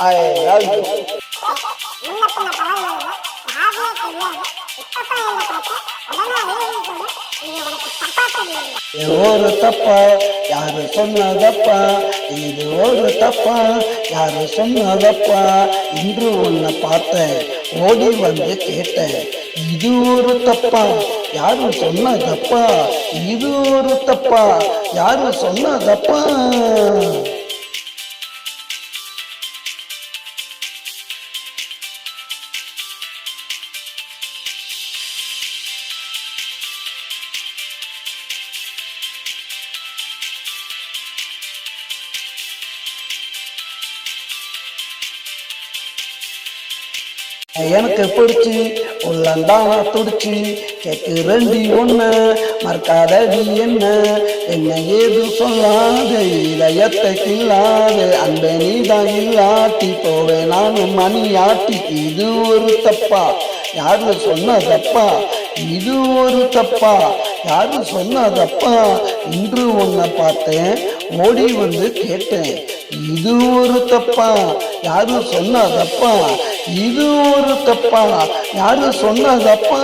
I love you. ஒரு தப்பா யாரு சொன்னதப்பா, இது ஒரு தப்பா யாரு சொன்னதப்பா, இன்று உன்னை பார்த்தேன் ஓடி வந்து கேட்டேன், இது ஒரு தப்பா யாரு சொன்னதப்பா, இது ஒரு தப்பா யாரு சொன்னதப்பா. எனக்கு பிடிச்சி உள்ளந்தான துடிச்சு கேட்குறண்டி ஒண்ணு மறக்காதடி என்ன, என்ன ஏது சொல்லாது இதயத்தை கில்லாது, அந்த நீதான் இல்லாட்டி போவேன் நானும் மணியாட்டி, இது ஒரு தப்பா யாரு சொன்னதப்பா, இது ஒரு தப்பா யாரு சொன்னதப்பா, இன்று உன்னை பார்த்தேன் ஓடி வந்து கேட்டேன், இது ஒரு தப்பா யாரு சொன்னதப்பா, இது ஒரு தப்பா யாரு சொன்னதப்பா.